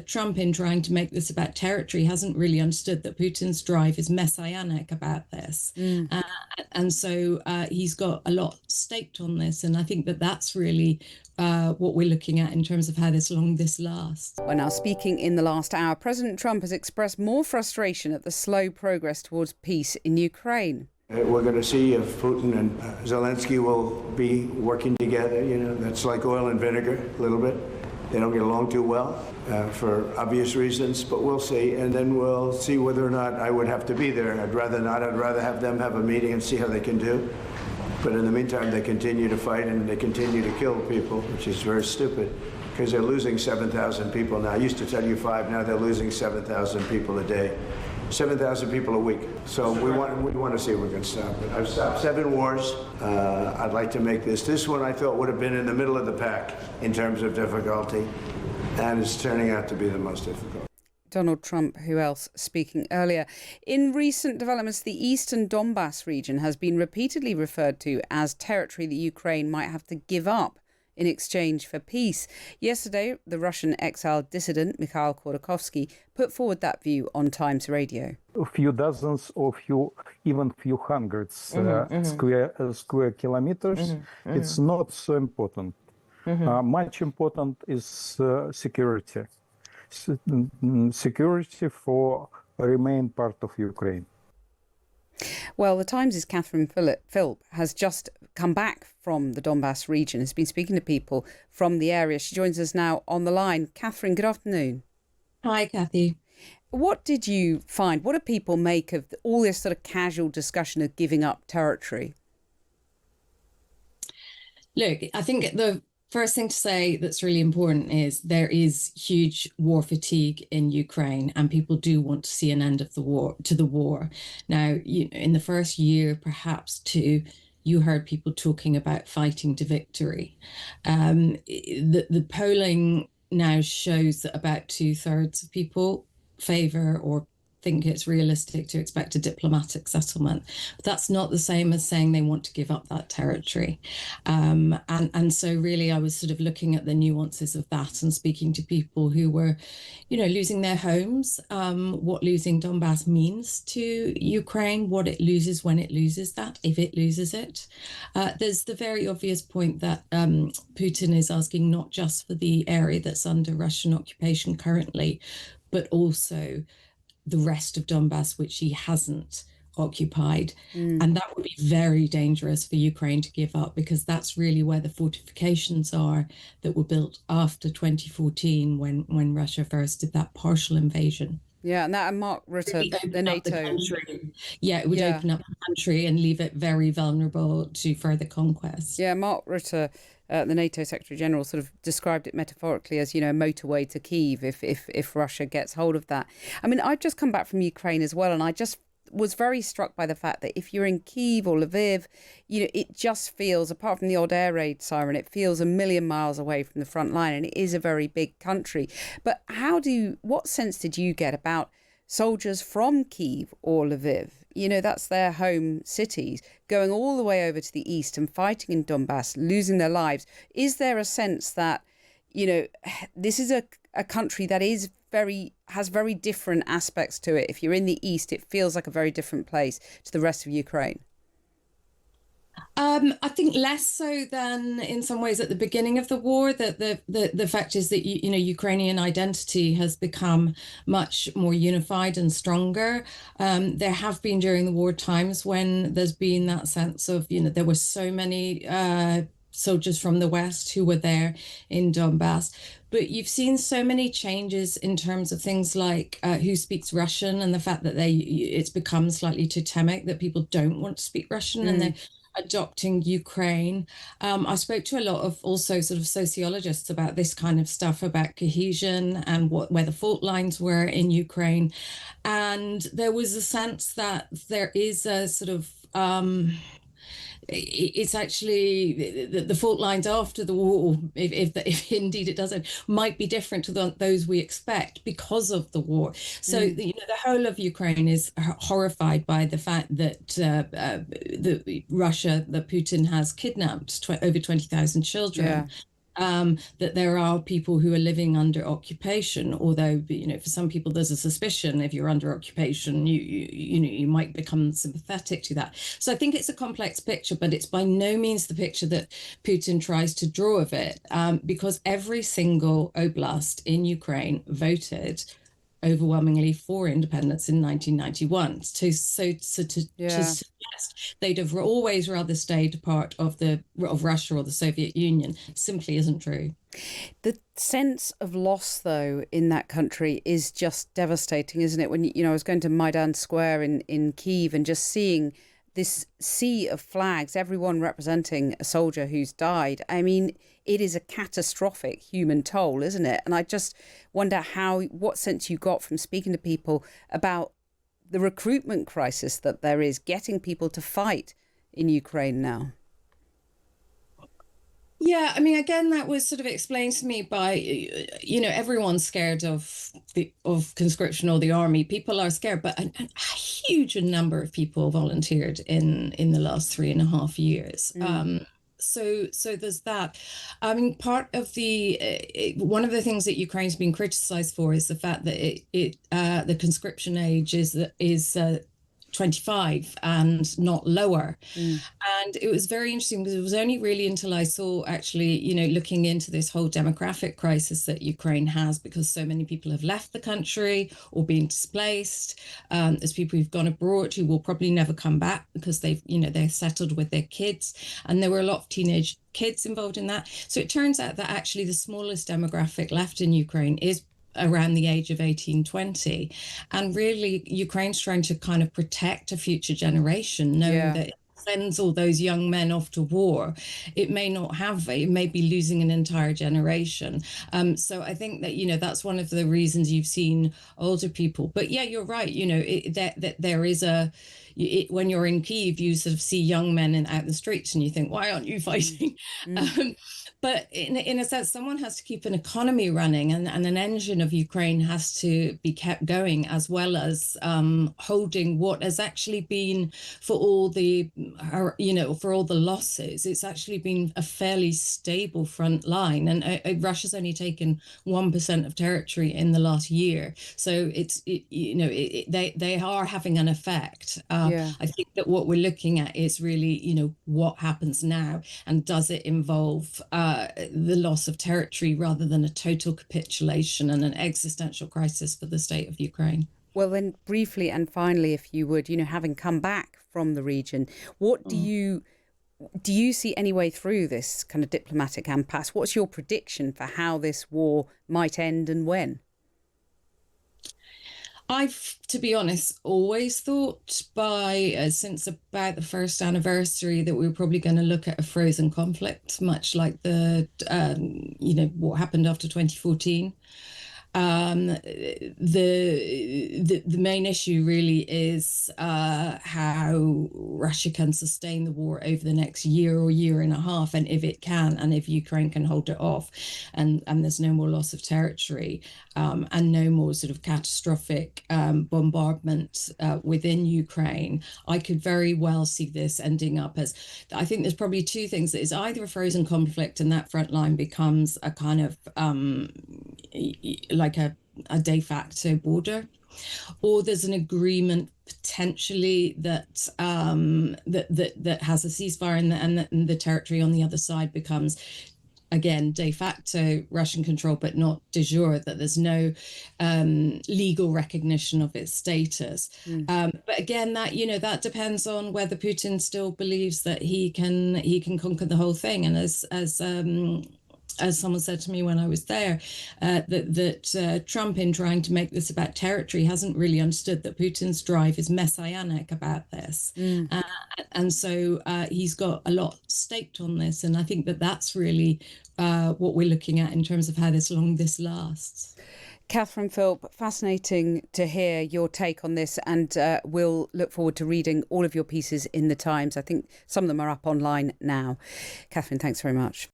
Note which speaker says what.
Speaker 1: Trump, in trying to make this about territory, hasn't really understood that Putin's drive is messianic about this. And so he's got a lot staked on this. And I think that that's really what we're looking at in terms of how long this lasts.
Speaker 2: Well, now speaking in the last hour, President Trump has expressed more frustration at the slow progress towards peace in Ukraine.
Speaker 3: We're going to see if Putin and Zelensky will be working together. You know, that's like oil and vinegar a little bit. They don't get along too well for obvious reasons, but we'll see. And then we'll see whether or not I would have to be there. I'd rather not. I'd rather have them have a meeting and see how they can do. But in the meantime, they continue to fight and they continue to kill people, which is very stupid because they're losing 7,000 people now. I used to tell you 5, now they're losing 7,000 people a day. 7,000 people a week. So we want to see if we can stop it. I've stopped 7 wars. I'd like to make this one I thought would have been in the middle of the pack in terms of difficulty, and it's turning out to be the most difficult.
Speaker 2: Donald Trump, who else speaking earlier. In recent developments, the eastern Donbass region has been repeatedly referred to as territory that Ukraine might have to give up in exchange for peace. Yesterday, the Russian exiled dissident Mikhail Khodorkovsky put forward that view on Times Radio.
Speaker 4: A few dozens or even few hundreds square kilometers. It's not so important. Much important is security. Security for remain part of Ukraine.
Speaker 2: Well, the Times' Catherine Philp has just come back from the Donbass region, has been speaking to people from the area. She joins us now on the line. Catherine, good afternoon.
Speaker 1: Hi, Kathy.
Speaker 2: What did you find? What do people make of all this sort of casual discussion of giving up territory?
Speaker 1: Look, I think the first thing to say that's really important is there is huge war fatigue in Ukraine, and people do want to see an end of the war. Now, in the first year, perhaps two, you heard people talking about fighting to victory. The polling now shows that about 2/3 of people favour or think it's realistic to expect a diplomatic settlement. But that's not the same as saying they want to give up that territory. And so really I was sort of looking at the nuances of that and speaking to people who were, losing their homes, what losing Donbass means to Ukraine, what it loses when it loses that, if it loses it. There's the very obvious point that Putin is asking not just for the area that's under Russian occupation currently, but also the rest of Donbass, which he hasn't occupied. And that would be very dangerous for Ukraine to give up, because that's really where the fortifications are that were built after 2014 when Russia first did that partial invasion.
Speaker 2: Yeah, and Mark Rutte, the NATO.
Speaker 1: It would open up the country and leave it very vulnerable to further conquest.
Speaker 2: Yeah, Mark Rutte, the NATO Secretary General, sort of described it metaphorically as, a motorway to Kyiv if Russia gets hold of that. I mean, I've just come back from Ukraine as well, and I just was very struck by the fact that if you're in Kyiv or Lviv, it just feels, apart from the odd air raid siren, it feels a million miles away from the front line, and it is a very big country. But what sense did you get about soldiers from Kyiv or Lviv? That's their home cities, going all the way over to the east and fighting in Donbass, losing their lives. Is there a sense that, this is a country that has very different aspects to it? If you're in the east, it feels like a very different place to the rest of Ukraine.
Speaker 1: I think less so than in some ways at the beginning of the war. That the fact is that Ukrainian identity has become much more unified and stronger. There have been during the war times when there's been that sense of there were so many soldiers from the West who were there in Donbass. But you've seen so many changes in terms of things like who speaks Russian, and the fact that it's become slightly totemic that people don't want to speak Russian and they're adopting Ukraine. I spoke to a lot of also sort of sociologists about this kind of stuff, about cohesion and where the fault lines were in Ukraine. And there was a sense that there is a sort of it's actually the fault lines after the war, if indeed it doesn't, might be different to those we expect because of the war. So the whole of Ukraine is horrified by the fact that Putin has kidnapped over 20,000 children. that there are people who are living under occupation, although, for some people there's a suspicion if you're under occupation, you might become sympathetic to that. So I think it's a complex picture, but it's by no means the picture that Putin tries to draw of it, because every single oblast in Ukraine voted overwhelmingly for independence in 1991. To suggest they'd have always rather stayed part of Russia or the Soviet Union simply isn't true.
Speaker 2: The sense of loss, though, in that country is just devastating, isn't it? When I was going to Maidan Square in Kyiv and just seeing this sea of flags, everyone representing a soldier who's died. I mean, it is a catastrophic human toll, isn't it? And I just wonder what sense you got from speaking to people about the recruitment crisis that there is, getting people to fight in Ukraine now.
Speaker 1: Yeah, I mean, again, that was sort of explained to me by, everyone's scared of conscription or the army. People are scared, but a huge number of people volunteered in the last 3.5 years. So there's that. I mean, part of one of the things that Ukraine's been criticized for is the fact that the conscription age is 25 and not lower. And it was very interesting because it was only really until I saw actually, looking into this whole demographic crisis that Ukraine has, because so many people have left the country or been displaced. There's people who've gone abroad who will probably never come back because they're settled with their kids. And there were a lot of teenage kids involved in that. So it turns out that actually the smallest demographic left in Ukraine is around the age of 18-20, and really Ukraine's trying to kind of protect a future generation, knowing that it sends all those young men off to war, it may be losing an entire generation. So I think that that's one of the reasons you've seen older people. But yeah, you're right. That there is when you're in Kyiv, you sort of see young men out in the streets, and you think, why aren't you fighting? But in a sense, someone has to keep an economy running, and an engine of Ukraine has to be kept going, as well as holding what has actually been, for all the losses, it's actually been a fairly stable front line. And Russia's only taken 1% of territory in the last year, so they are having an effect. I think that what we're looking at is really, what happens now, and does it involve the loss of territory rather than a total capitulation and an existential crisis for the state of Ukraine?
Speaker 2: Well, then briefly and finally, if you would, having come back from the region, what do you see any way through this kind of diplomatic impasse? What's your prediction for how this war might end and when?
Speaker 1: I've, to be honest, always thought since about the first anniversary that we were probably going to look at a frozen conflict, much like what happened after 2014. The main issue really is how Russia can sustain the war over the next year or year and a half, and if it can, and if Ukraine can hold it off, and there's no more loss of territory, and no more sort of catastrophic bombardment within Ukraine. I could very well see this ending up as, I think there's probably two things. That is either a frozen conflict, and that front line becomes a kind of like a de facto border, or there's an agreement potentially that that has a ceasefire, and the territory on the other side becomes, again, de facto Russian control, but not de jure, that there's no legal recognition of its status. But again, that depends on whether Putin still believes that he can conquer the whole thing. And as someone said to me when I was there, that Trump, in trying to make this about territory, hasn't really understood that Putin's drive is messianic about this. And so he's got a lot staked on this. And I think that that's really what we're looking at in terms of how long this lasts.
Speaker 2: Catherine Philp, fascinating to hear your take on this, and we'll look forward to reading all of your pieces in the Times. I think some of them are up online now. Catherine, thanks very much.